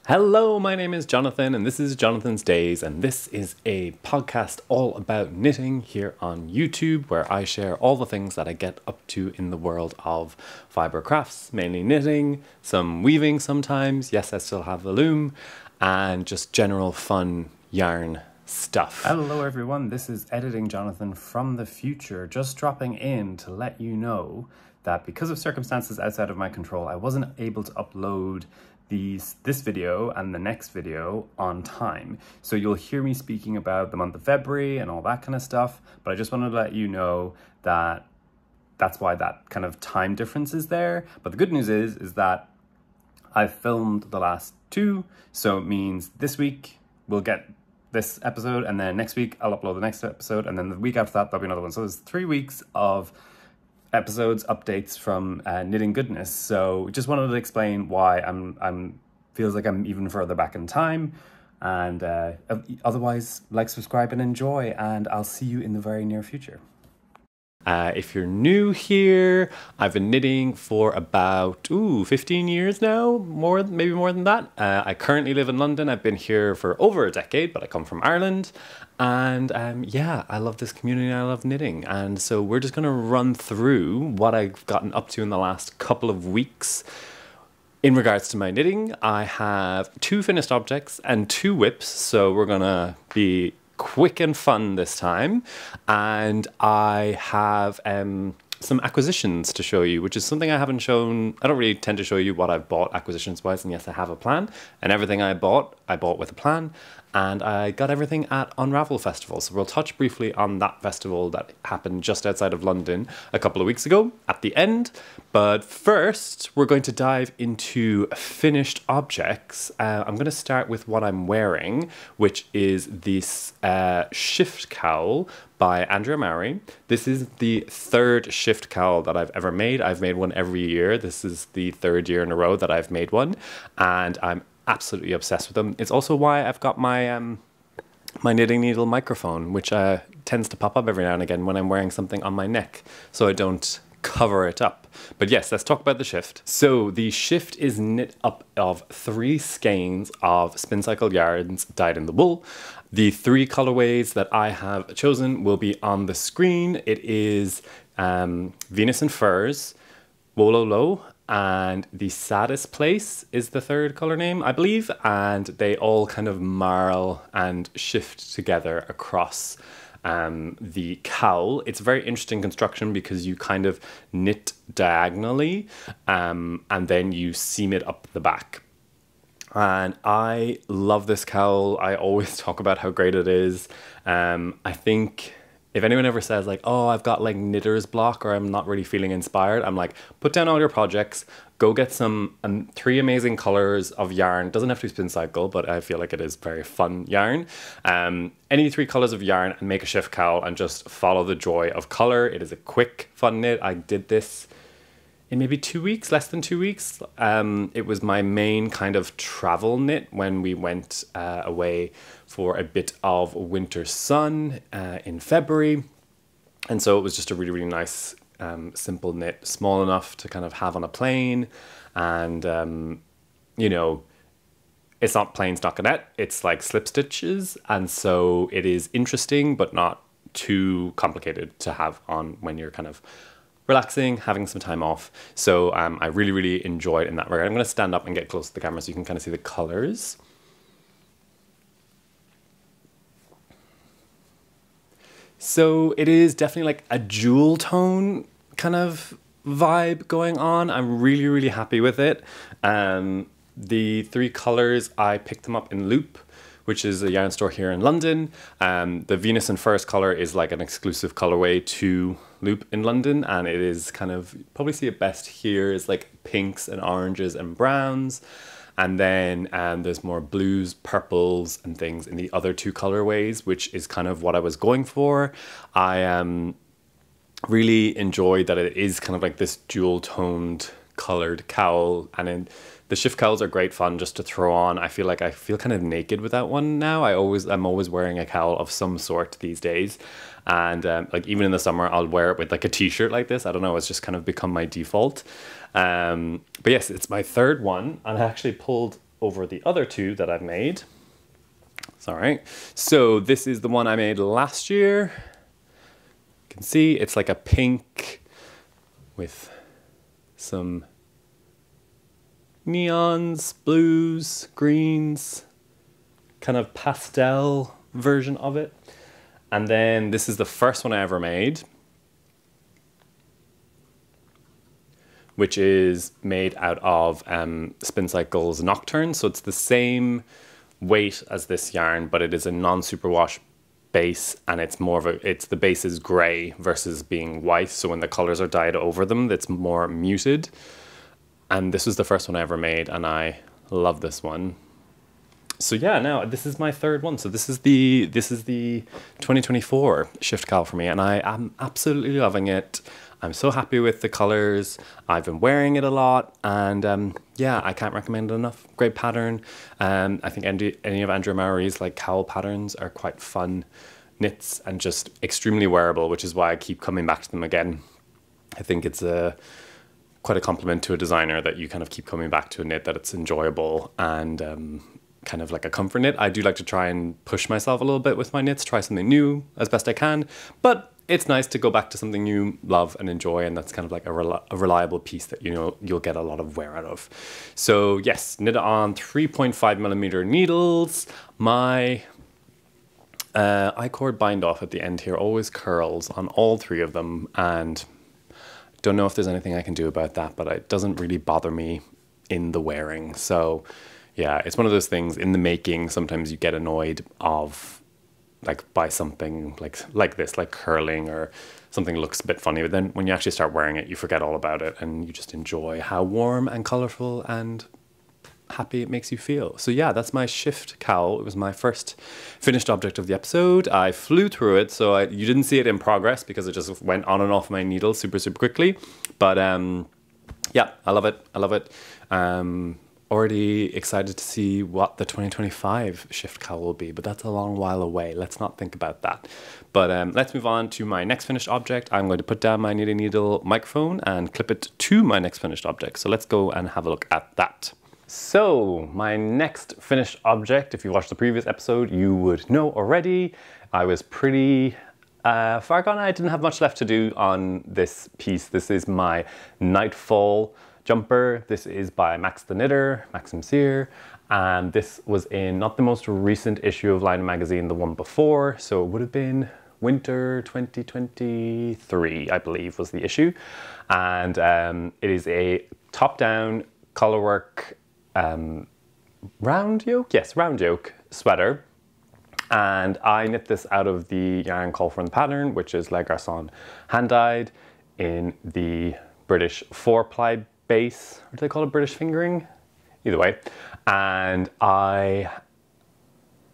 Hello, my name is Jonathan and this is Jonathan's Days, and this is a podcast all about knitting here on YouTube, where I share all the things that I get up to in the world of fibre crafts, mainly knitting, some weaving sometimes, yes I still have the loom, and just general fun yarn stuff. Hello everyone, this is Editing Jonathan from the future, just dropping in to let you know that because of circumstances outside of my control, I wasn't able to upload this video and the next video on time. So you'll hear me speaking about the month of February and all that kind of stuff, but I just wanted to let you know that that's why that kind of time difference is there. But the good news is that I've filmed the last two, so it means this week we'll get this episode, and then next week I'll upload the next episode, and then the week after that there'll be another one. So there's 3 weeks of episodes, updates from Knitting Goodness. So just wanted to explain why I'm feels like I'm even further back in time. And otherwise, like, subscribe and enjoy, and I'll see you in the very near future. If you're new here, I've been knitting for about 15 years now, maybe more than that. I currently live in London. I've been here for over a decade, but I come from Ireland. And yeah, I love this community and I love knitting. And so we're just going to run through what I've gotten up to in the last couple of weeks. In regards to my knitting, I have 2 finished objects and 2 whips. So we're going to be quick and fun this time. And I have some acquisitions to show you, which is something I haven't shown. I don't really tend to show you what I've bought acquisitions wise, and yes, I have a plan, and everything I bought with a plan, and I got everything at Unravel Festival. So we'll touch briefly on that festival that happened just outside of London a couple of weeks ago at the end. But first, we're going to dive into finished objects. I'm going to start with what I'm wearing, which is this shift cowl by Andrea Mowry. This is the 3rd shift cowl that I've ever made. I've made one every year. This is the 3rd year in a row that I've made one, and I'm absolutely obsessed with them. It's also why I've got my my knitting needle microphone, which tends to pop up every now and again when I'm wearing something on my neck, so I don't cover it up. But yes, let's talk about the shift. So the shift is knit up of 3 skeins of Spincycle yarns dyed in the wool. The 3 colorways that I have chosen will be on the screen. It is Venus and Furs, Wololo, and the Saddest Place is the 3rd color name, I believe, and they all kind of marl and shift together across the cowl. It's a very interesting construction because you kind of knit diagonally and then you seam it up the back. And I love this cowl. I always talk about how great it is. I think if anyone ever says like, oh, I've got like knitter's block or I'm not really feeling inspired, I'm like, put down all your projects, go get some 3 amazing colors of yarn. Doesn't have to be Spincycle, but I feel like it is very fun yarn. Any 3 colors of yarn and make a shift cowl and just follow the joy of color. It is a quick, fun knit. I did this in maybe 2 weeks, less than 2 weeks. It was my main kind of travel knit when we went away for a bit of winter sun in February. And so it was just a really, really nice, simple knit, small enough to kind of have on a plane. And, you know, it's not plain stockinette, it's like slip stitches. And so it is interesting, but not too complicated to have on when you're kind of relaxing, having some time off. So I really, really enjoyed in that regard. I'm going to stand up and get close to the camera so you can kind of see the colors. So it is definitely like a jewel tone kind of vibe going on. I'm really, really happy with it. The 3 colors, I picked them up in Loop, which is a yarn store here in London. The Venus and Furs color is like an exclusive colorway to Loop in London, and it is kind of, probably see it best here, is like pinks and oranges and browns. And then there's more blues, purples and things in the other 2 colorways, which is kind of what I was going for. I really enjoyed that it is kind of like this dual toned colored cowl, and then the shift cowls are great fun just to throw on. I feel kind of naked with that one now. I'm always wearing a cowl of some sort these days, and like even in the summer I'll wear it with like a t-shirt like this. I don't know, it's just kind of become my default. But yes, it's my 3rd one, and I actually pulled over the other two that I've made. Sorry. So this is the one I made last year. You can see it's like a pink with some neons, blues, greens, kind of pastel version of it. And then this is the first one I ever made, which is made out of Spincycle's Nocturne. So it's the same weight as this yarn, but it is a non-superwash base, and it's more of the base is gray versus being white. So when the colors are dyed over them, it's more muted. And this was the first one I ever made, and I love this one. So yeah, now this is my third one. So this is the 2024 Shift Cal for me, and I am absolutely loving it. I'm so happy with the colors. I've been wearing it a lot, and yeah, I can't recommend it enough. Great pattern. I think any of Andrea Mowry's like cowl patterns are quite fun knits and just extremely wearable, which is why I keep coming back to them again. I think it's quite a compliment to a designer that you kind of keep coming back to a knit, that it's enjoyable and kind of like a comfort knit. I do like to try and push myself a little bit with my knits, try something new as best I can, but it's nice to go back to something you love and enjoy, and that's kind of like a reliable piece that you know you'll get a lot of wear out of. So yes, knit it on 3.5mm needles. My I-cord bind off at the end here always curls on all three of them, and don't know if there's anything I can do about that, but it doesn't really bother me in the wearing. So yeah, it's one of those things in the making. Sometimes you get annoyed by something like this, like curling, or something looks a bit funny, but then when you actually start wearing it, you forget all about it and you just enjoy how warm and colorful and happy it makes you feel. So yeah, that's my Shift cowl. It was my first finished object of the episode. I flew through it, so you didn't see it in progress because it just went on and off my needle super quickly. But yeah, I love it. I love it. Already excited to see what the 2025 Shift cowl will be, but that's a long while away. Let's not think about that. But let's move on to my next finished object. I'm going to put down my knitting needle microphone and clip it to my next finished object. So let's go and have a look at that. So my next finished object, if you watched the previous episode, you would know already. I was pretty far gone. I didn't have much left to do on this piece. This is my Nightfall jumper. This is by Max the Knitter, Maxim Cyr, and this was in not the most recent issue of Line magazine, the one before, so it would have been winter 2023, I believe, was the issue. And it is a top-down colorwork round yoke sweater, and I knit this out of the yarn call from the pattern, which is Le Garçon hand-dyed in the British 4-ply base, or do they call it British fingering? Either way. And I'm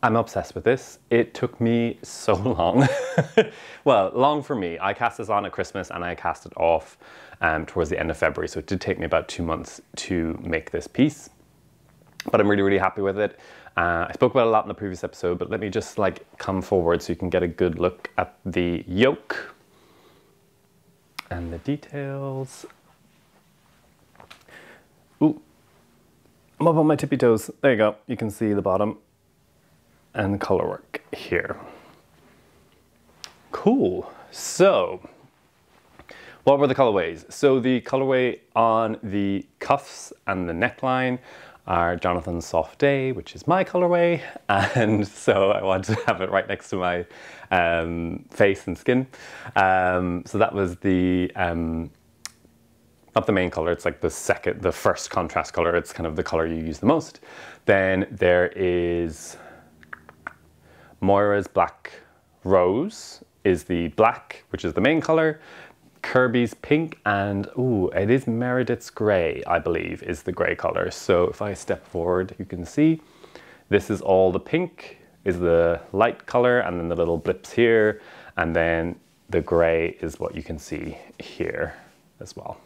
obsessed with this. It took me so long. Well, long for me. I cast this on at Christmas and I cast it off towards the end of February. So it did take me about 2 months to make this piece. But I'm really happy with it. I spoke about it a lot in the previous episode, but let me just come forward so you can get a good look at the yoke and the details. Ooh, I'm up on my tippy toes. There you go. You can see the bottom and the color work here. Cool. So, what were the colorways? So the colorway on the cuffs and the neckline are Jonathan's Soft Day, which is my colorway, and so I wanted to have it right next to my face and skin. So that was the not the main color, it's like the first contrast color. It's kind of the color you use the most. Then there is Moira's Black Rose is the black, which is the main color. Kirby's pink, and it is Meredith's gray, I believe, is the gray color. So if I step forward, you can see this is all the pink is the light color, and then the little blips here, and then the gray is what you can see here as well.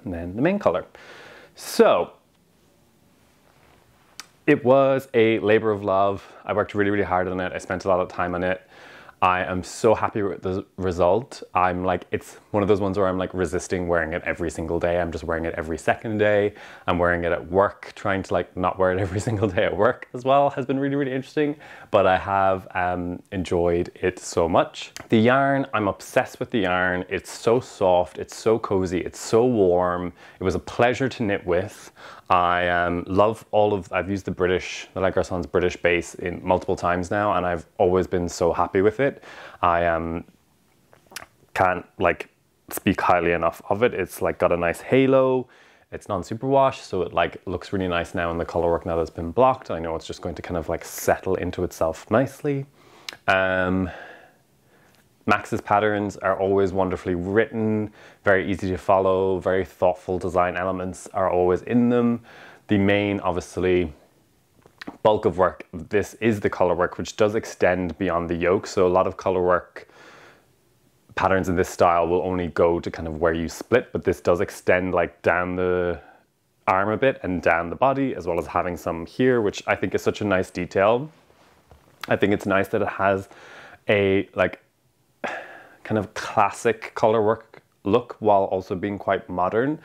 And then the main color. So it was a labor of love. I worked really hard on it. I spent a lot of time on it. I am so happy with the result. I'm like, it's one of those ones where I'm like resisting wearing it every single day. I'm just wearing it every second day. I'm wearing it at work, trying to like not wear it every single day at work as well has been really, really interesting. But I have enjoyed it so much. The yarn, I'm obsessed with the yarn. It's so soft, it's so cozy, it's so warm. It was a pleasure to knit with. I love I've used the Garcons British base in multiple times now, and I've always been so happy with it. I can't like speak highly enough of it. It's like got a nice halo. It's non-superwash, so it like looks really nice now in the color work now that's been blocked. I know it's just going to kind of like settle into itself nicely. Max's patterns are always wonderfully written, very easy to follow, very thoughtful design elements are always in them. The main, obviously, bulk of work, this is the color work, which does extend beyond the yoke. So a lot of color work patterns in this style will only go to kind of where you split, but this does extend like down the arm a bit and down the body, as well as having some here, which I think is such a nice detail. I think it's nice that it has a like kind of classic color work look while also being quite modern.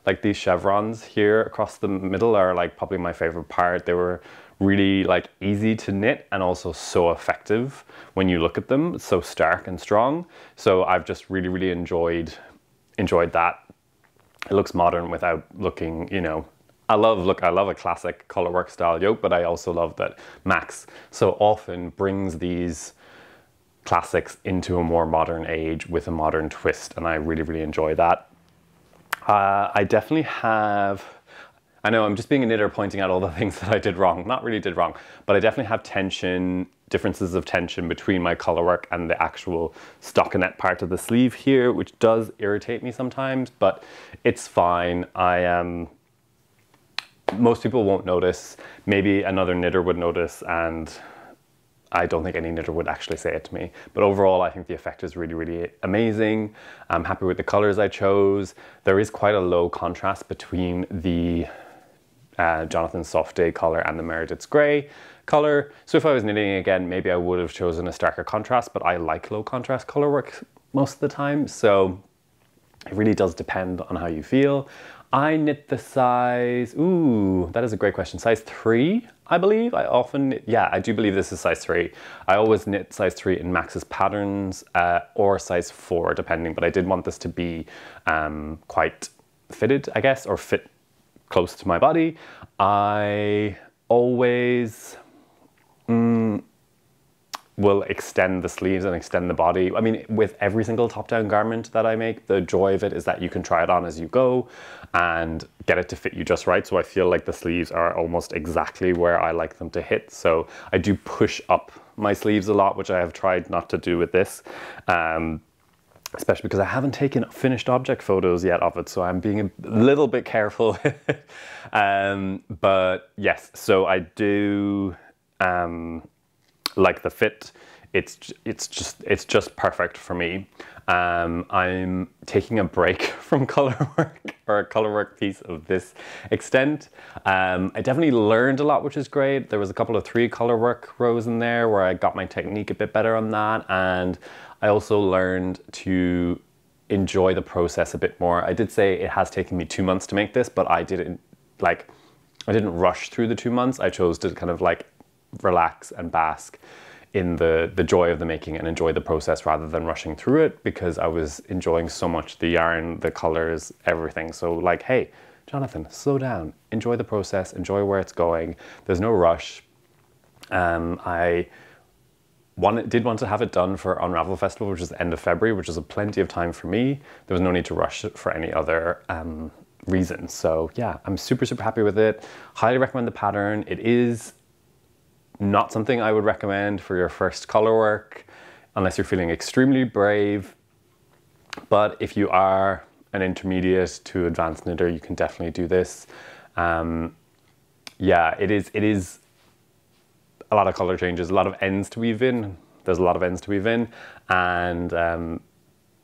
Like these chevrons here across the middle are like probably my favorite part. They were really like easy to knit and also so effective when you look at them. It's so stark and strong. So I've just really, really enjoyed that. It looks modern without looking, you know, I love a classic color work style yoke, but I also love that Max so often brings these classics into a more modern age with a modern twist, and I really, really enjoy that. I definitely have, I know I'm just being a knitter pointing out all the things that I did wrong, not really did wrong, but I definitely have differences of tension between my color work and the actual stockinette part of the sleeve here, which does irritate me sometimes, but it's fine. Most people won't notice. Maybe another knitter would notice, and I don't think any knitter would actually say it to me. But overall, I think the effect is really, really amazing. I'm happy with the colors I chose. There is quite a low contrast between the Jonathan's Soft Day color and the Meredith's Grey color. So if I was knitting again, maybe I would have chosen a starker contrast, but I like low contrast color work most of the time. So it really does depend on how you feel. I knit the size, ooh, that is a great question. Size 3, I believe. I do believe this is size 3. I always knit size 3 in Max's patterns or size 4, depending, but I did want this to be quite fitted, I guess, or fit close to my body. I always will extend the sleeves and extend the body. I mean, with every single top-down garment that I make, the joy of it is that you can try it on as you go and get it to fit you just right. So I feel like the sleeves are almost exactly where I like them to hit. So I do push up my sleeves a lot, which I have tried not to do with this, especially because I haven't taken finished object photos yet of it. So I'm being a little bit careful. But yes, so I do like the fit. It's just perfect for me. I'm taking a break from color work, or a color work piece of this extent. I definitely learned a lot, which is great. There was a couple of 3 color work rows in there where I got my technique a bit better on that, and I also learned to enjoy the process a bit more. I did say it has taken me 2 months to make this, but I didn't rush through the 2 months. I chose to kind of like relax and bask in the joy of the making and enjoy the process rather than rushing through it, because I was enjoying so much the yarn, the colors, everything. So like, hey, Jonathan, slow down, enjoy the process, enjoy where it's going. There's no rush. I did want to have it done for Unravel Festival, which is the end of February, which is plenty of time for me. There was no need to rush it for any other reason. So yeah, I'm super, super happy with it. Highly recommend the pattern. It is not something I would recommend for your first color work unless you're feeling extremely brave. But if you are an intermediate to advanced knitter, you can definitely do this. Yeah, it is a lot of color changes, a lot of ends to weave in. There's a lot of ends to weave in. And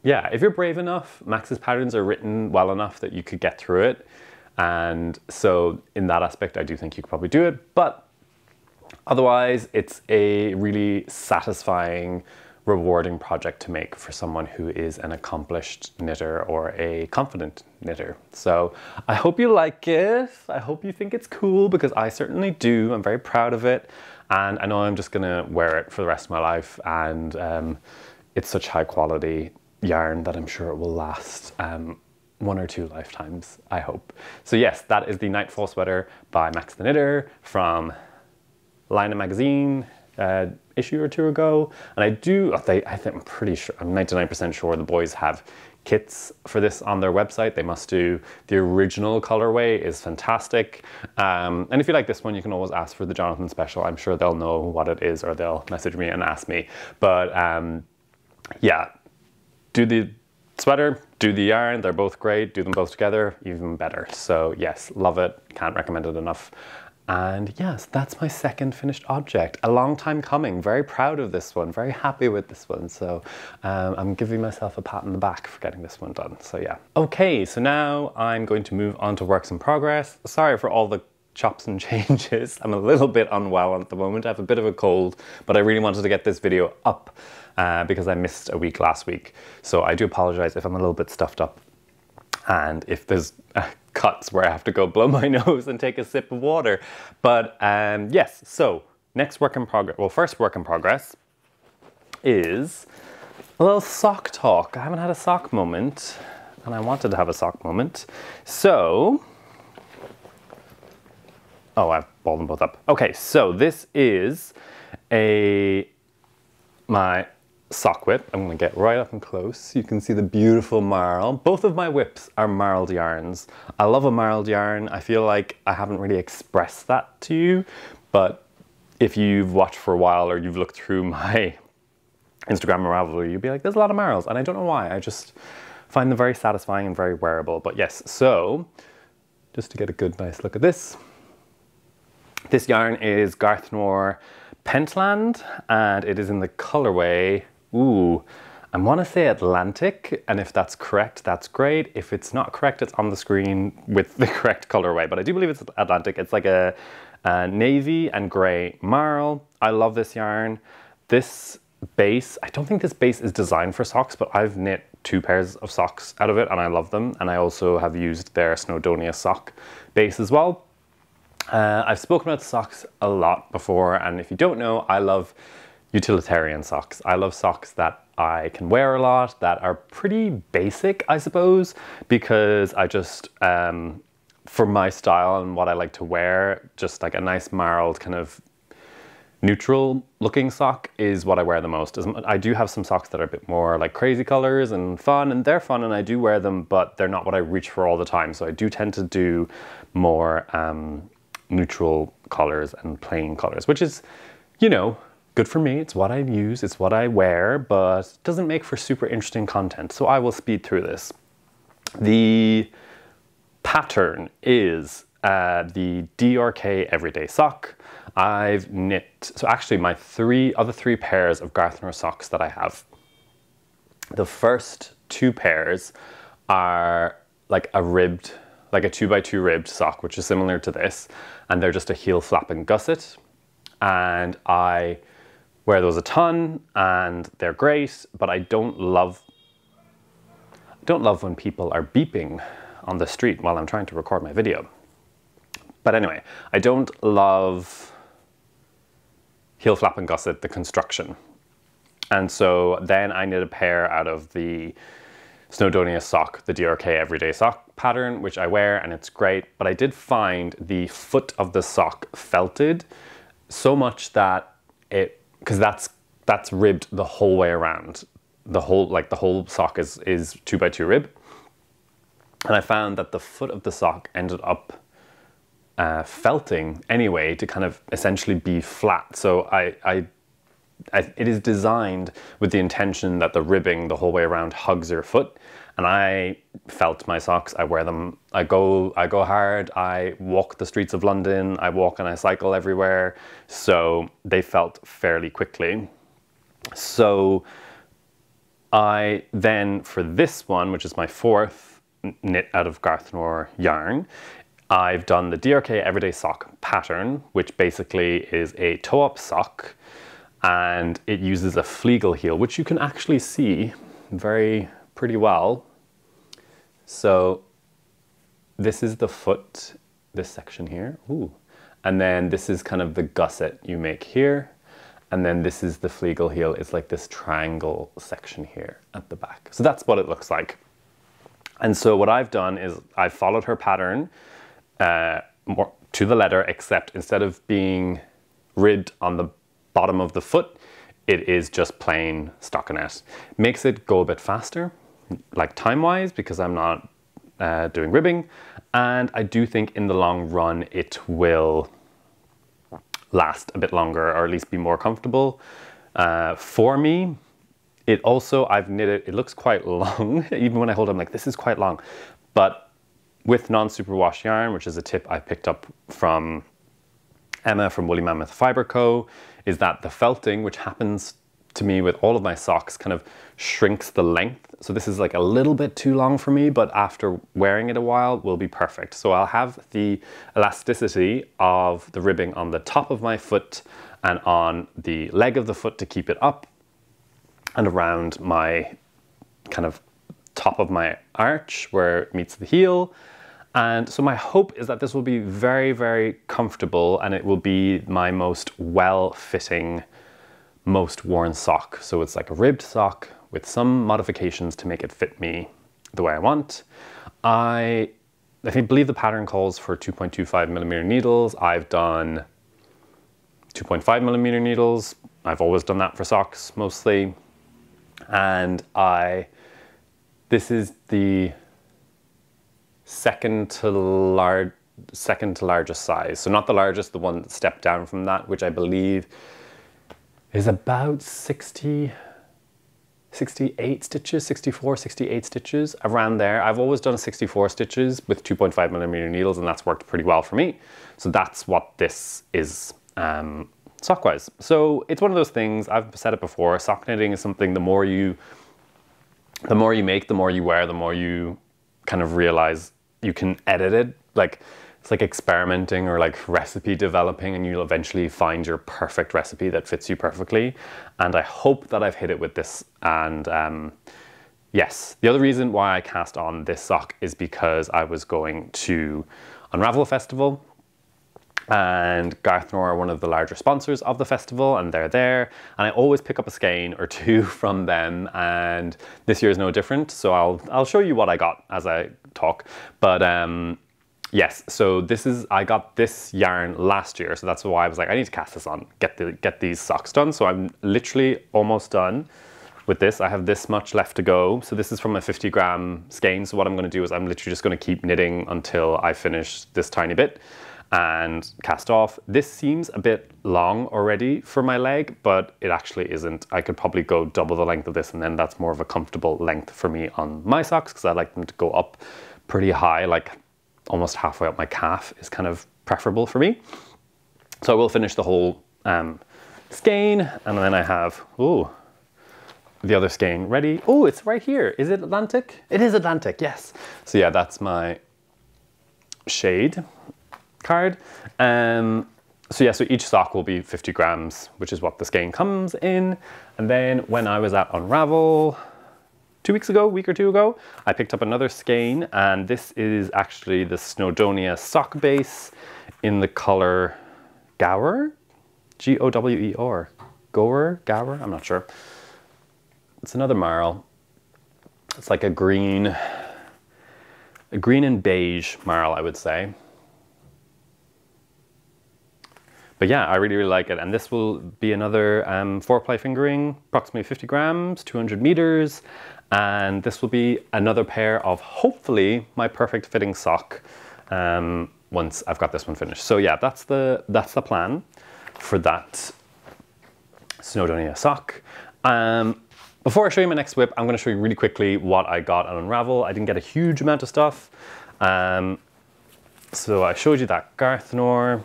yeah, if you're brave enough, Max's patterns are written well enough that you could get through it. And so in that aspect, I do think you could probably do it. But otherwise, it's a really satisfying rewarding project to make for someone who is an accomplished knitter or a confident knitter. So I hope you like it. I hope you think it's cool, because I certainly do. I'm very proud of it. And I know I'm just gonna wear it for the rest of my life. And it's such high quality yarn that I'm sure it will last 1 or 2 lifetimes, I hope. So yes, that is the Nightfall sweater by Max the Knitter from Lina magazine, issue or 2 ago. And I think I'm pretty sure, I'm 99% sure the boys have kits for this on their website. They must do. The original colorway is fantastic. And if you like this one, you can always ask for the Jonathan special. I'm sure they'll know what it is, or they'll message me and ask me. But yeah, do the sweater, do the yarn. They're both great. Do them both together, even better. So yes, love it. Can't recommend it enough. And yes, that's my second finished object. A long time coming. Very proud of this one. Very happy with this one. So I'm giving myself a pat on the back for getting this one done. So yeah. Okay, so now I'm going to move on to works in progress. Sorry for all the chops and changes. I'm a little bit unwell at the moment. I have a bit of a cold, but I really wanted to get this video up because I missed a week last week. So I do apologize if I'm a little bit stuffed up. And if there's cuts where I have to go blow my nose and take a sip of water. But yes, so next work in progress, well, first work in progress is a little sock talk. I haven't had a sock moment, and I wanted to have a sock moment. So, oh, I've balled them both up. Okay, so this is my sock whip. I'm going to get right up and close. You can see the beautiful marl. Both of my whips are marled yarns. I love a marled yarn. I feel like I haven't really expressed that to you, but if you've watched for a while or you've looked through my Instagram Ravelry, you'll be like, there's a lot of marls, and I don't know why. I just find them very satisfying and very wearable. But yes, so just to get a good nice look at this. This yarn is Garthenor Peatland, and it is in the colorway, ooh, I want to say Atlantic, and if that's correct, that's great. If it's not correct, it's on the screen with the correct colorway, but I do believe it's Atlantic. It's like a navy and gray marl. I love this yarn. This base, I don't think this base is designed for socks, but I've knit 2 pairs of socks out of it, and I love them. And I also have used their Snowdonia sock base as well. I've spoken about socks a lot before, and if you don't know, I love utilitarian socks. I love socks that I can wear a lot, that are pretty basic, I suppose, because I just, for my style and what I like to wear, just like a nice marled kind of neutral looking sock is what I wear the most. I do have some socks that are a bit more like crazy colors and fun, and they're fun and I do wear them, but they're not what I reach for all the time. So I do tend to do more neutral colors and plain colors, which is, you know, good for me. It's what I use, it's what I wear, but it doesn't make for super interesting content. So I will speed through this. The pattern is the DRK Everyday Sock. I've knit, so actually my other three pairs of Garthenor socks that I have, the first 2 pairs are like a 2x2 ribbed sock, which is similar to this, and they're just a heel flap and gusset, and I wear those a ton and they're great, but I don't love when people are beeping on the street while I'm trying to record my video. But anyway, I don't love heel flap and gusset, the construction. And so then I knit a pair out of the Snowdonia sock, the DRK Everyday Sock pattern, which I wear and it's great. But I did find the foot of the sock felted so much that because that's ribbed the whole way around. The whole sock is 2x2 rib. And I found that the foot of the sock ended up felting anyway to kind of essentially be flat. So it is designed with the intention that the ribbing the whole way around hugs your foot. And I felt my socks, I wear them, I go hard, I walk the streets of London, I walk and I cycle everywhere. So they felt fairly quickly. So I then, for this one, which is my 4th knit out of Garthenor yarn, I've done the DRK Everyday Sock pattern, which basically is a toe-up sock. and it uses a Flegel heel, which you can actually see pretty well. So this is the foot, this section here. Ooh. And then this is kind of the gusset you make here. And then this is the Flegel heel. It's like this triangle section here at the back. So that's what it looks like. And so what I've done is I've followed her pattern more to the letter, except instead of being ribbed on the bottom of the foot, it is just plain stockinette. Makes it go a bit faster, like time-wise, because I'm not doing ribbing. And I do think in the long run, it will last a bit longer, or at least be more comfortable. For me, it also, I've knit it looks quite long. Even when I hold it, I'm like, this is quite long. But with non-superwash yarn, which is a tip I picked up from Emma from Woolly Mammoth Fibre Co., is that the felting, which happens to me with all of my socks, kind of shrinks the length. So this is like a little bit too long for me, but after wearing it a while will be perfect. So I'll have the elasticity of the ribbing on the top of my foot and on the leg of the foot to keep it up, and around my kind of top of my arch where it meets the heel. And so my hope is that this will be very, very comfortable, and it will be my most well-fitting, most worn sock. So it's like a ribbed sock with some modifications to make it fit me the way I want. I believe the pattern calls for 2.25 millimeter needles. I've done 2.5 millimeter needles. I've always done that for socks mostly. And this is the second to largest size. So not the largest, the one step down from that, which I believe is about 68 stitches, 64, 68 stitches, around there. I've always done 64 stitches with 2.5 millimeter needles, and that's worked pretty well for me. So that's what this is sock-wise. So it's one of those things, I've said it before, sock knitting is something the more you make, the more you wear, the more you kind of realize you can edit it. Like, it's like experimenting or like recipe developing, and you'll eventually find your perfect recipe that fits you perfectly. And I hope that I've hit it with this. And yes, the other reason why I cast on this sock is because I was going to Unravel Festival, and Garthenor are one of the larger sponsors of the festival, and they're there, and I always pick up a skein or two from them, and this year is no different. So I'll show you what I got as I talk. But yes, so I got this yarn last year, so that's why I was like, I need to cast this on, get these socks done. So I'm literally almost done with this. I have this much left to go. So this is from a 50 gram skein. So what I'm going to do is I'm literally just going to keep knitting until I finish this tiny bit and cast off. This seems a bit long already for my leg, but it actually isn't. I could probably go double the length of this, and then that's more of a comfortable length for me on my socks, because I like them to go up pretty high, like almost halfway up my calf is kind of preferable for me. So I will finish the whole skein, and then I have, the other skein ready. Oh, it's right here. Is it Atlantic? It is Atlantic, yes. So yeah, that's my shade card. So yeah, so each sock will be 50 grams, which is what the skein comes in. And then when I was at Unravel 2 weeks ago, week or two ago, I picked up another skein, and this is actually the Snowdonia sock base in the color Gower, G-O-W-E-R, Gower, I'm not sure. It's another marl. It's like a green and beige marl, I would say. But yeah, I really, really like it. And this will be another 4-ply fingering, approximately 50 grams, 200 meters. And this will be another pair of, hopefully, my perfect fitting sock once I've got this one finished. So yeah, that's the plan for that Snowdonia sock. Before I show you my next whip, I'm going to show you really quickly what I got on Unravel. I didn't get a huge amount of stuff. So I showed you that Garthenor.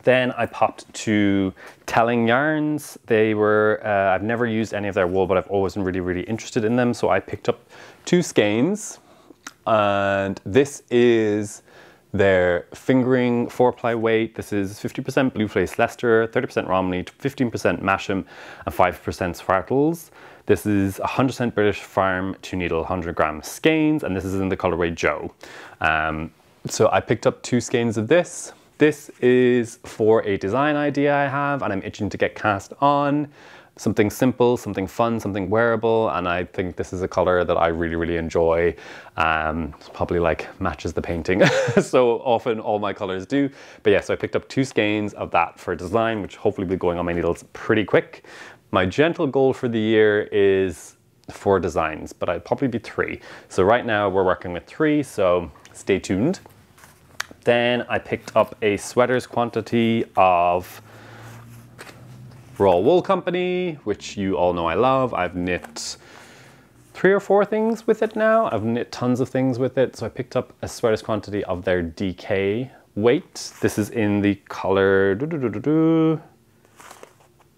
Then I popped to Telling Yarns. They were, I've never used any of their wool, but I've always been really, really interested in them. So I picked up 2 skeins, and this is Their fingering 4-ply weight, this is 50% Blueface Leicester, 30% Romney, 15% Maxim, and 5% Swartles. This is 100% British Farm 2-needle 100 gram skeins, and this is in the colorway Joe. So I picked up 2 skeins of this. This is for a design idea I have, and I'm itching to get cast on. Something simple, something fun, something wearable, and I think this is a color that I really, really enjoy. It's probably like matches the painting, so often all my colors do. But yeah, so I picked up 2 skeins of that for design, which hopefully will be going on my needles pretty quick. My gentle goal for the year is 4 designs, but I'd probably be 3. So right now we're working with 3, so stay tuned. Then I picked up a sweaters quantity of Raw Wool Company, which you all know I love. I've knit 3 or 4 things with it now. I've knit tons of things with it. So I picked up a sweaters quantity of their DK weight. This is in the color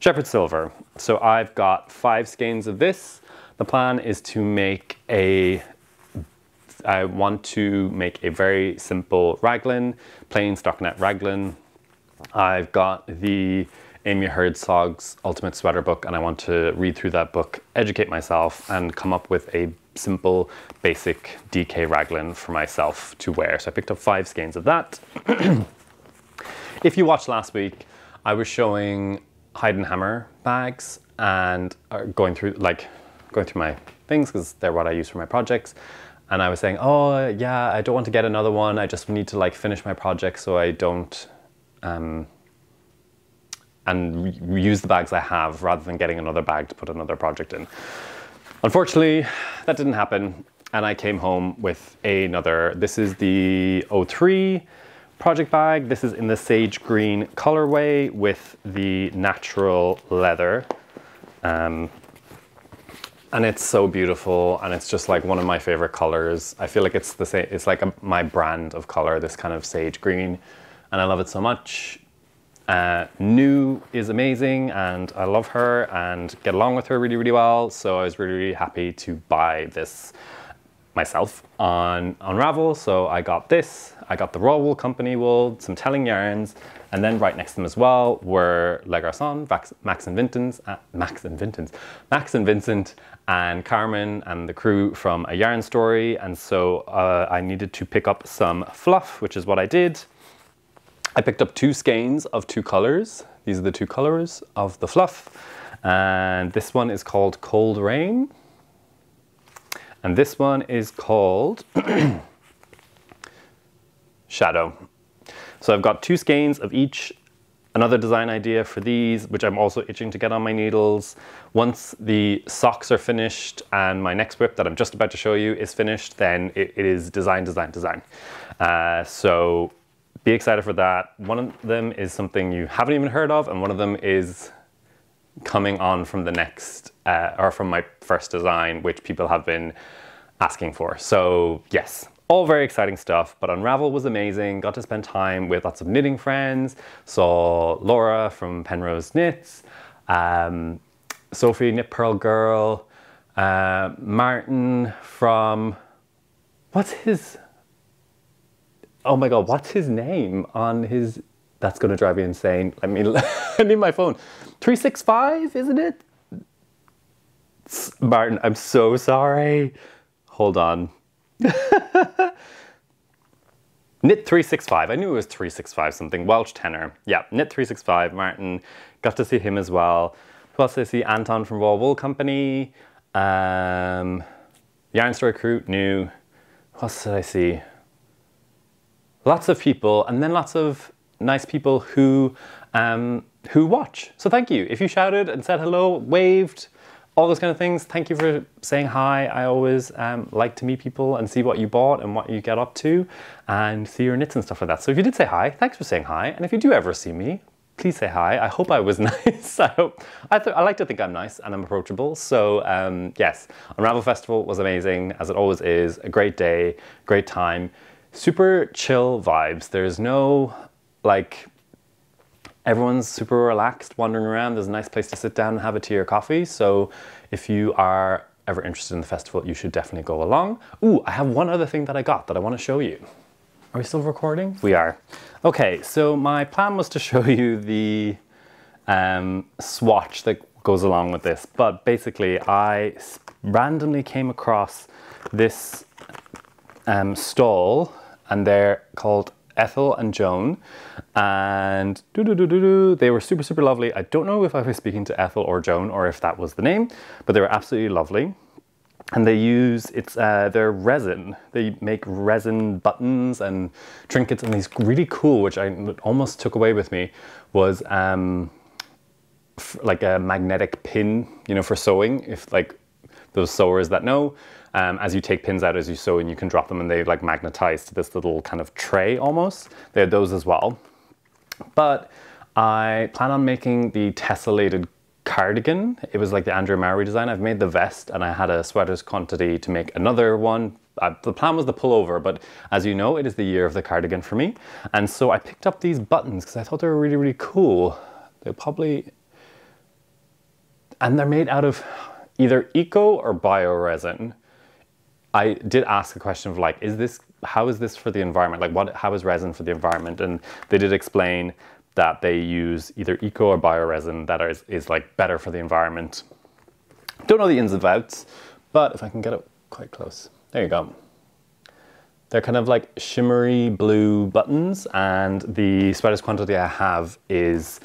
Shepherd Silver. So I've got 5 skeins of this. The plan is to make I want to make a very simple raglan, plain stockinette raglan. I've got the Amy Herzog's Ultimate Sweater book, and I want to read through that book, educate myself, and come up with a simple, basic DK raglan for myself to wear. So I picked up 5 skeins of that. If you watched last week, I was showing Hide and Hammer bags and going through my things because they're what I use for my projects. And I was saying, oh yeah, I don't want to get another one. I just need to like finish my project so I don't and reuse the bags I have rather than getting another bag to put another project in. Unfortunately, that didn't happen, and I came home with another. This is the 03 project bag. This is in the sage green colorway with the natural leather. And it's so beautiful, and it's just like one of my favorite colors. I feel like it's the same, it's like my brand of color, this kind of sage green, and I love it so much. New is amazing, and I love her and get along with her really, really well. So I was really, really happy to buy this myself on Ravel. So I got this, I got the Raw Wool Company wool, some telling yarns, and then right next to them as well were Le Garcons, Max and Vincent, and Carmen and the crew from A Yarn Story. And so I needed to pick up some fluff, which is what I did. I picked up 2 skeins of 2 colors. These are the 2 colors of the fluff. And this one is called Cold Rain. And this one is called Shadow. So I've got 2 skeins of each. Another design idea for these, which I'm also itching to get on my needles. Once the socks are finished and my next whip that I'm just about to show you is finished, then it is design. So be excited for that. One of them is something you haven't even heard of, and one of them is coming on from the next, or from my first design, which people have been asking for. So yes, all very exciting stuff, but Unravel was amazing. Got to spend time with lots of knitting friends. Saw Laura from Penrose Knits, Sophie Knit Pearl Girl, Martin from, oh my God, what's his name on his, that's gonna drive me insane. I need my phone. 365, isn't it? Martin, I'm so sorry. Hold on. Knit 365, I knew it was 365 something, Welsh tenor. Yeah, Knit 365, Martin, got to see him as well. Who else did I see? Anton from Raw Wool Company, Yarn Story crew, new. Who else did I see? Lots of people, and then lots of nice people who watch. So thank you. If you shouted and said hello, waved, all those kind of things, thank you for saying hi. I always like to meet people and see what you bought and what you get up to and see your knits and stuff like that. So if you did say hi, thanks for saying hi. And if you do ever see me, please say hi. I hope I was nice. I like to think I'm nice and I'm approachable. So yes, Unravel Festival was amazing, as it always is. A great day, great time. Super chill vibes. There's no, like, everyone's super relaxed wandering around. There's a nice place to sit down and have a tea or coffee. So if you are ever interested in the festival, you should definitely go along. Ooh, I have one other thing that I got that I want to show you. Are we still recording? We are. Okay, so my plan was to show you the swatch that goes along with this, but basically I randomly came across this stall, and they're called Ethel and Joan, and they were super, super lovely. I don't know if I was speaking to Ethel or Joan or if that was the name, but they were absolutely lovely. And they use, their resin. They make resin buttons and trinkets, and these really cool, which I almost took away with me, was like a magnetic pin, you know, for sewing. If like those sewers that know, as you take pins out as you sew, and you can drop them and they like magnetize to this little kind of tray almost. They had those as well. But I plan on making the tessellated cardigan. It was like the Andrea Mowry design. I've made the vest and I had a sweaters quantity to make another one. The plan was the pullover, but as you know, it is the year of the cardigan for me. And so I picked up these buttons because I thought they were really, really cool. They're probably, and they're made out of either eco or bio resin. I did ask a question of like, how is this for the environment? Like how is resin for the environment? And they did explain that they use either eco or bio resin that is like better for the environment. Don't know the ins and outs, but if I can get it quite close. There you go. They're kind of like shimmery blue buttons, and the sweaters quantity I have is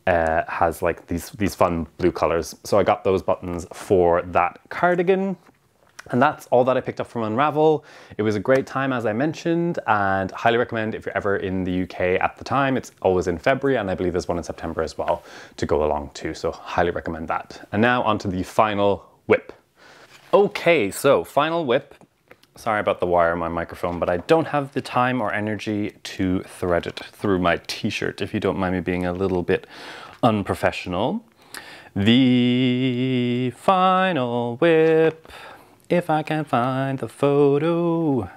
has like these fun blue colors. So I got those buttons for that cardigan. And that's all that I picked up from Unravel. It was a great time, as I mentioned, and highly recommend if you're ever in the UK at the time. It's always in February, and I believe there's one in September as well to go along too, so highly recommend that. And now onto the final whip. Okay, so final whip. Sorry about the wire on my microphone, but I don't have the time or energy to thread it through my t-shirt, if you don't mind me being a little bit unprofessional. The final whip. If I can find the photo,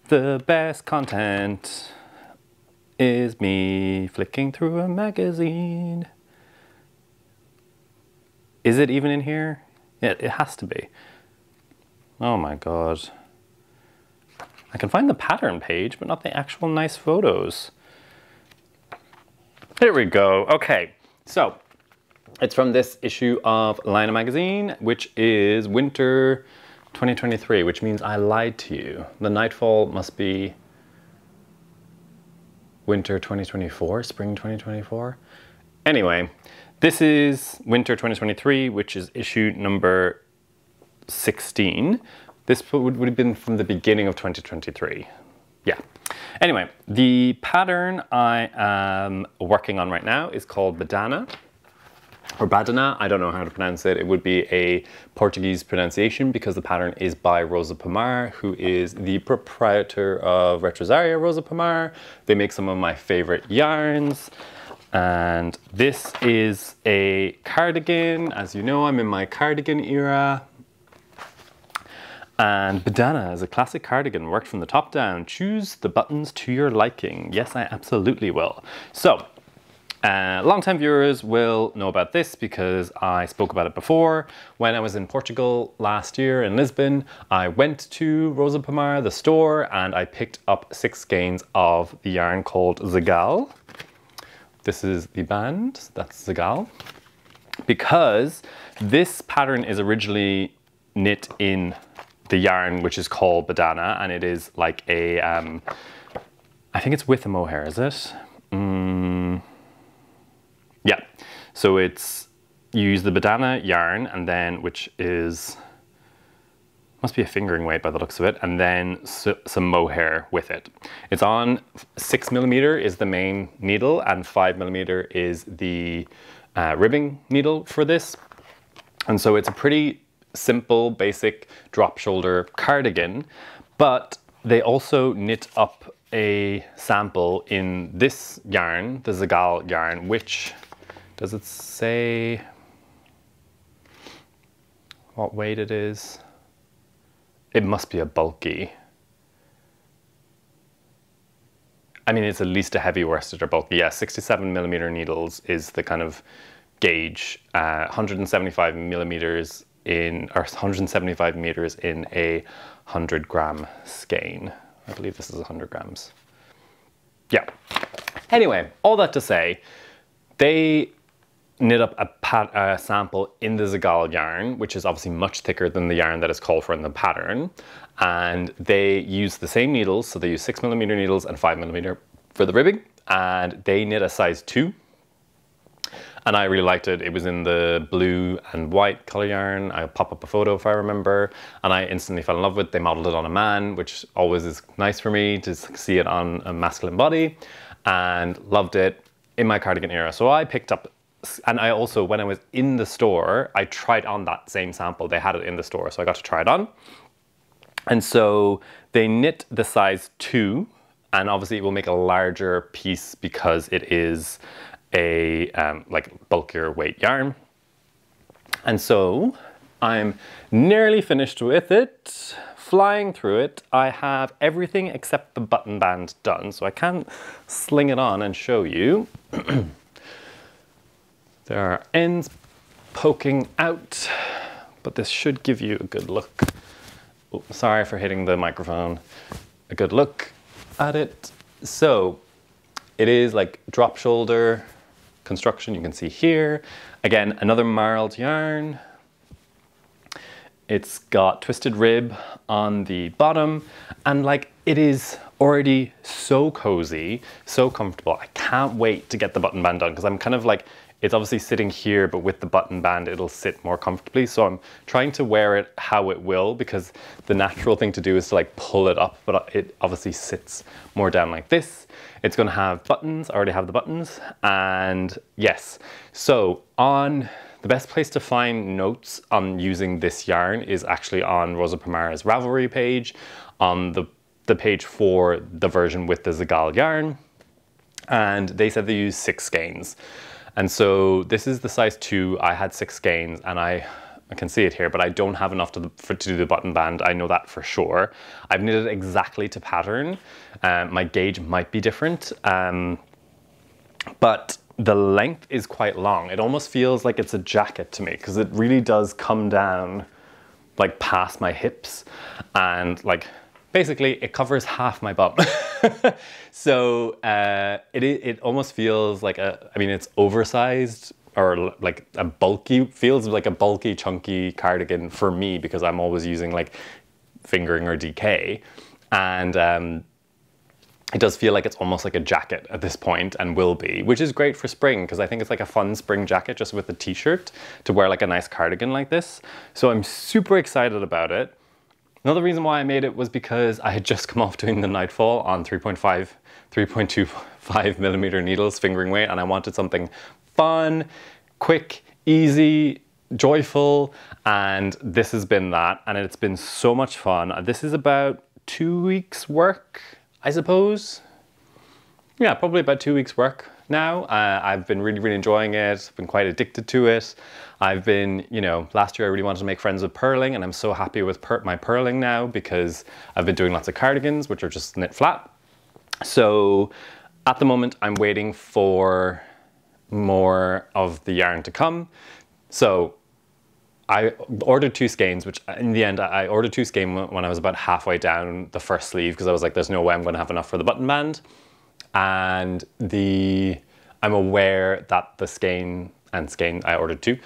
the best content is me flicking through a magazine. Is it even in here? Yeah, it has to be. Oh my God. I can find the pattern page, but not the actual nice photos. Here we go. Okay, so it's from this issue of Lina magazine, which is winter 2023, which means I lied to you. The Nightfall must be winter 2024, spring 2024. Anyway, this is winter 2023, which is issue number 16. This would have been from the beginning of 2023. Yeah. Anyway, the pattern I am working on right now is called Badana. Or Badana, I don't know how to pronounce it. It would be a Portuguese pronunciation because the pattern is by Rosa Pomar, who is the proprietor of Retrosaria Rosa Pomar. They make some of my favorite yarns. And this is a cardigan. As you know, I'm in my cardigan era. And Badana is a classic cardigan, worked from the top down. Choose the buttons to your liking. Yes, I absolutely will. So, long-time viewers will know about this because I spoke about it before. When I was in Portugal last year in Lisbon, I went to Rosa Pomar, the store, and I picked up 6 skeins of the yarn called Zagal. This is the band, that's Zagal. Because this pattern is originally knit in the yarn which is called Badana, and it is like a, I think it's with a mohair, is it? Yeah, so it's, you use the Badana yarn, and then, which is, must be a fingering weight by the looks of it, and then some mohair with it. It's on 6mm is the main needle, and 5mm is the ribbing needle for this. And so it's a pretty simple, basic drop shoulder cardigan, but they also knit up a sample in this yarn, the Zagal yarn, which, does it say what weight it is? It must be a bulky. I mean, it's at least a heavy worsted or bulky. Yeah, 67mm needles is the kind of gauge. 175mm in, or 175 meters in a 100 gram skein. I believe this is 100 grams. Yeah. Anyway, all that to say, they knit up a sample in the Zagal yarn, which is obviously much thicker than the yarn that is called for in the pattern. And they use the same needles, so they use 6mm needles and 5mm for the ribbing. And they knit a size 2. And I really liked it. It was in the blue and white color yarn. I'll pop up a photo if I remember. And I instantly fell in love with it. They modeled it on a man, which always is nice for me to see it on a masculine body. And loved it in my cardigan era. So I picked up, and I also, when I was in the store, I tried on that same sample. They had it in the store, so I got to try it on. And so they knit the size 2, and obviously it will make a larger piece because it is a like bulkier weight yarn. And so I'm nearly finished with it, flying through it. I have everything except the button band done, so I can sling it on and show you. There are ends poking out, but this should give you a good look. Oh, sorry for hitting the microphone. A good look at it. So it is like drop shoulder construction, you can see here. Again, another marled yarn. It's got twisted rib on the bottom, and like it is already so cozy, so comfortable. I can't wait to get the button band done because I'm kind of like, it's obviously sitting here, but with the button band, it'll sit more comfortably. So I'm trying to wear it how it will, because the natural thing to do is to like pull it up, but it obviously sits more down like this. It's going to have buttons. I already have the buttons. And yes, so on the best place to find notes on using this yarn is actually on Rosa Pomar's Ravelry page, on the page for the version with the Zagal yarn. And they said they use 6 skeins. And so this is the size 2. I had 6 skeins, and I can see it here, but I don't have enough to do the button band. I know that for sure. I've knitted exactly to pattern. My gauge might be different, but the length is quite long. It almost feels like it's a jacket to me, because it really does come down like past my hips, and like basically it covers half my bum. So it almost feels like it's oversized, or like a bulky, feels like a bulky, chunky cardigan for me, because I'm always using like fingering or DK. And it does feel like it's almost like a jacket at this point, and will be, which is great for spring, because I think it's like a fun spring jacket just with a t-shirt to wear like a nice cardigan like this. So I'm super excited about it. Another reason why I made it was because I had just come off doing the Nightfall on 3.25mm needles, fingering weight, and I wanted something fun, quick, easy, joyful, and this has been that, and it's been so much fun. This is about 2 weeks work, I suppose. Yeah, probably about 2 weeks work now. I've been really, really enjoying it. I've been quite addicted to it. I've been, last year I really wanted to make friends with purling, and I'm so happy with my purling now, because I've been doing lots of cardigans, which are just knit flat. So at the moment, I'm waiting for more of the yarn to come. So I ordered 2 skeins, which in the end, I ordered 2 skeins when I was about halfway down the first sleeve, because I was like, there's no way I'm going to have enough for the button band. And I'm aware that the skein I ordered 2,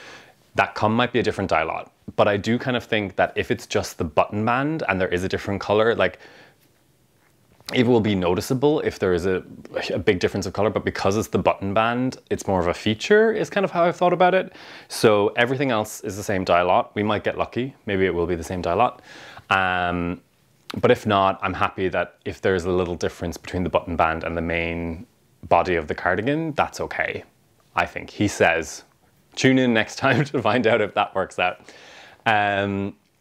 that might be a different dye lot. But I do kind of think that if it's just the button band and there is a different color, like it will be noticeable if there is a big difference of color, but because it's the button band, it's more of a feature, is kind of how I've thought about it. So everything else is the same dye lot. We might get lucky. Maybe it will be the same dye lot. But if not, I'm happy that if there's a little difference between the button band and the main body of the cardigan, that's okay, I think. He says, tune in next time to find out if that works out.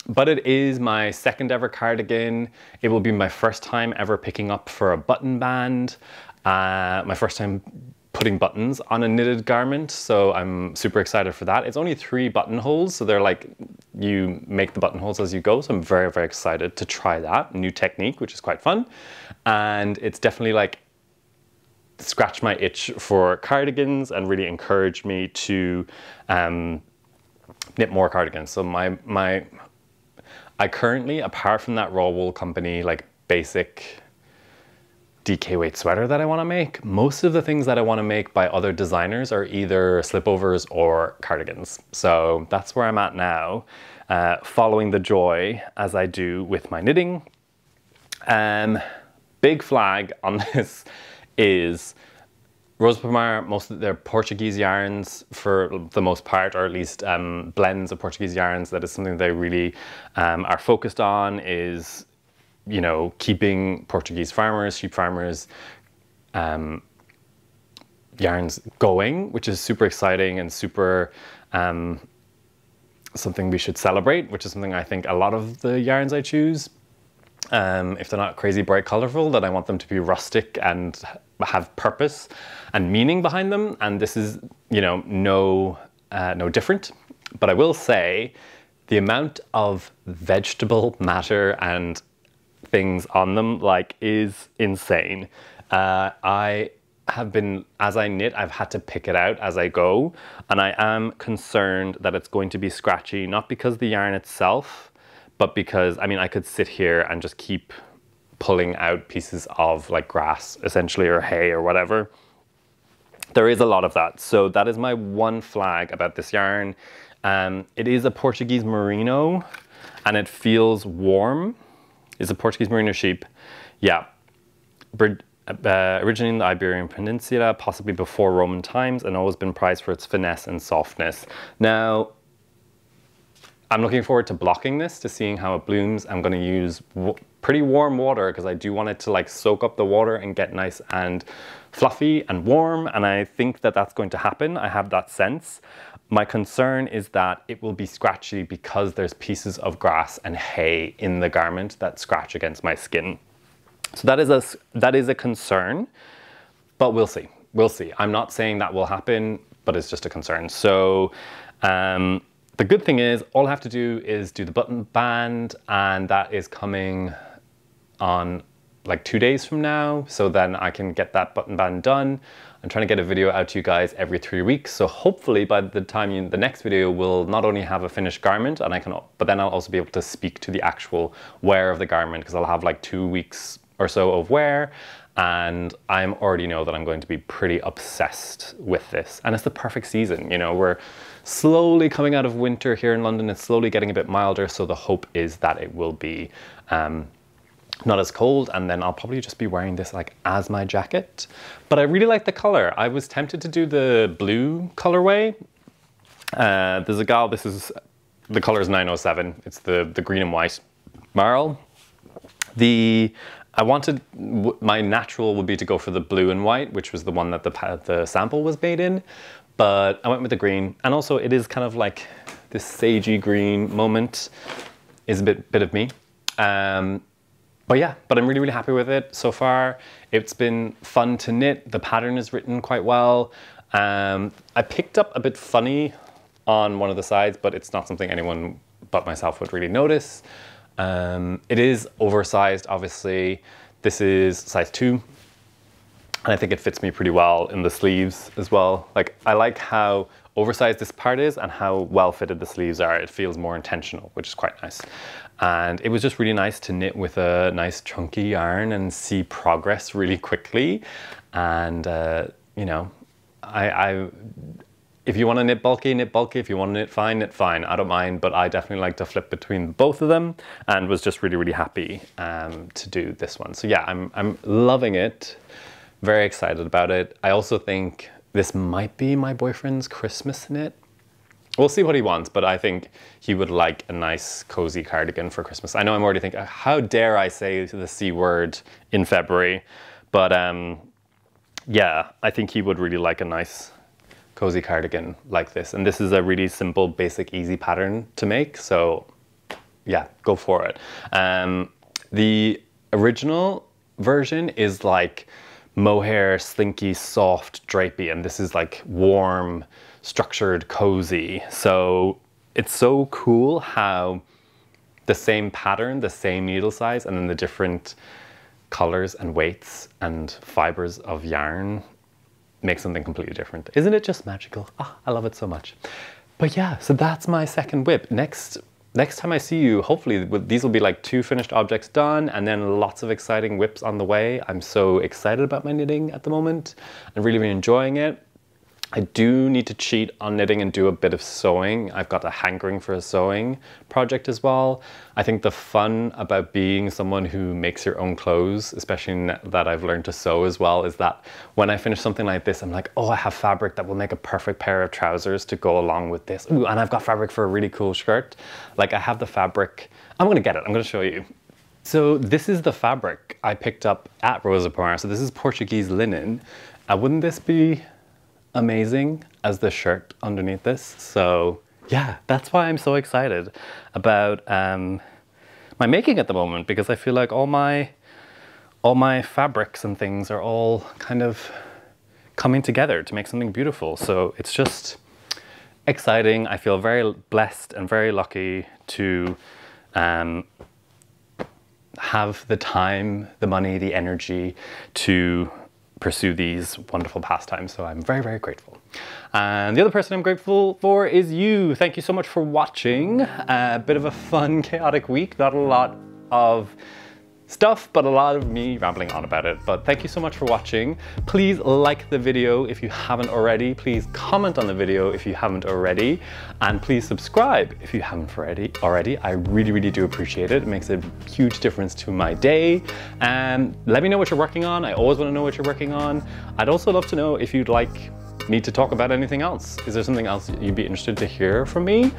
But it is my 2nd ever cardigan. It will be my first time ever picking up for a button band. My first time putting buttons on a knitted garment. So I'm super excited for that. It's only 3 buttonholes. So they're like, you make the buttonholes as you go. So I'm very, very excited to try that new technique, which is quite fun. And it's definitely like scratched my itch for cardigans and really encouraged me to knit more cardigans. So I currently, apart from that raw wool company, like basic DK weight sweater that I want to make. Most of the things that I want to make by other designers are either slipovers or cardigans. So that's where I'm at now, following the joy as I do with my knitting. Big flag on this is Rosa Pomar. Most of their Portuguese yarns for the most part, or at least blends of Portuguese yarns. That is something they really are focused on, is, you know, keeping Portuguese farmers, sheep farmers, yarns going, which is super exciting and super something we should celebrate, which is something I think a lot of the yarns I choose, if they're not crazy bright colorful, then I want them to be rustic and have purpose and meaning behind them. And this is, you know, no different. But I will say the amount of vegetable matter and things on them like is insane. I have been, as I knit, I've had to pick it out as I go, and I am concerned that it's going to be scratchy, not because the yarn itself, but because, I mean, I could sit here and just keep pulling out pieces of like grass essentially, or hay or whatever. There is a lot of that. So that is my one flag about this yarn. It is a Portuguese merino and it feels warm. It's a Portuguese merino sheep. Yeah. Originating in the Iberian Peninsula, possibly before Roman times, and always been prized for its finesse and softness. Now, I'm looking forward to blocking this, to seeing how it blooms. I'm going to use pretty warm water because I do want it to like soak up the water and get nice and fluffy and warm, and I think that that's going to happen. I have that sense. My concern is that it will be scratchy because there's pieces of grass and hay in the garment that scratch against my skin. So that is a concern, but we'll see. We'll see. I'm not saying that will happen, but it's just a concern. So the good thing is all I have to do is do the button band, and that is coming on like 2 days from now. So then I can get that button band done. I'm trying to get a video out to you guys every 3 weeks. So hopefully by the time the next video will not only have a finished garment, and but then I'll also be able to speak to the actual wear of the garment, because I'll have like 2 weeks or so of wear, and I already know that I'm going to be pretty obsessed with this. And it's the perfect season, you know, we're slowly coming out of winter here in London. It's slowly getting a bit milder, so the hope is that it will be not as cold, and then I'll probably just be wearing this like as my jacket. But I really like the color. I was tempted to do the blue colorway. The Zagal, the color is 907. It's the green and white marl. I wanted, my natural would be to go for the blue and white, which was the one that the sample was made in, but I went with the green. And also it is kind of like this sagey green moment is a bit of me. But yeah, but I'm really, really happy with it so far. It's been fun to knit. The pattern is written quite well. I picked up a bit funny on one of the sides, but it's not something anyone but myself would really notice. It is oversized, obviously. This is size 2, and I think it fits me pretty well in the sleeves as well. Like, I like how oversized this part is and how well fitted the sleeves are. It feels more intentional, which is quite nice. And it was just really nice to knit with a nice chunky yarn and see progress really quickly. And you know, if you want to knit bulky, knit bulky. If you want to knit fine, I don't mind, but I definitely like to flip between both of them, and was just really, really happy to do this one. So yeah, I'm loving it. Very excited about it. I also think this might be my boyfriend's Christmas knit. We'll see what he wants, but I think he would like a nice cozy cardigan for Christmas. I know I'm already thinking, how dare I say the C word in February, but yeah, I think he would really like a nice cozy cardigan like this. And this is a really simple, basic, easy pattern to make. So yeah, go for it. The original version is like mohair, slinky, soft, drapey, and this is like warm, structured, cozy. So it's so cool how the same pattern, the same needle size, and then the different colors and weights and fibers of yarn make something completely different. Isn't it just magical? Ah, I love it so much. But yeah, so that's my second whip. Next next time I see you, hopefully these will be like 2 finished objects done and then lots of exciting whips on the way. I'm so excited about my knitting at the moment. I'm really, really enjoying it. I do need to cheat on knitting and do a bit of sewing. I've got a hankering for a sewing project as well. I think the fun about being someone who makes your own clothes, especially that I've learned to sew as well, is that when I finish something like this, I'm like, oh, I have fabric that will make a perfect pair of trousers to go along with this. Ooh, and I've got fabric for a really cool shirt. Like I have the fabric. I'm gonna get it, I'm gonna show you. So this is the fabric I picked up at Rosa Pomar. So this is Portuguese linen. Wouldn't this be amazing as the shirt underneath this? So yeah, that's why I'm so excited about my making at the moment, because I feel like all my fabrics and things are all kind of coming together to make something beautiful. So it's just exciting. I feel very blessed and very lucky to have the time, the money, the energy to pursue these wonderful pastimes. So I'm very, very grateful. And the other person I'm grateful for is you. Thank you so much for watching. A bit of a fun, chaotic week. Not a lot of stuff, but a lot of me rambling on about it. But thank you so much for watching. Please like the video if you haven't already. Please comment on the video if you haven't already. And please subscribe if you haven't already. I really, really do appreciate it. It makes a huge difference to my day. And let me know what you're working on. I always want to know what you're working on. I'd also love to know if you'd like me to talk about anything else. Is there something else you'd be interested to hear from me?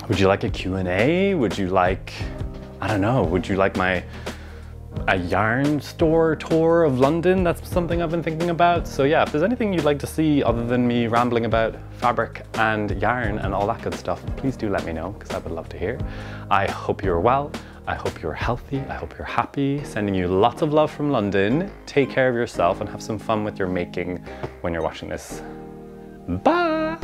Would you like a Q&A? Would you like, I don't know, would you like a yarn store tour of London? That's something I've been thinking about. So yeah, if there's anything you'd like to see other than me rambling about fabric and yarn and all that good stuff, please do let me know, because I would love to hear. I hope you're well. I hope you're healthy. I hope you're happy. Sending you lots of love from London. Take care of yourself and have some fun with your making when you're watching this. Bye!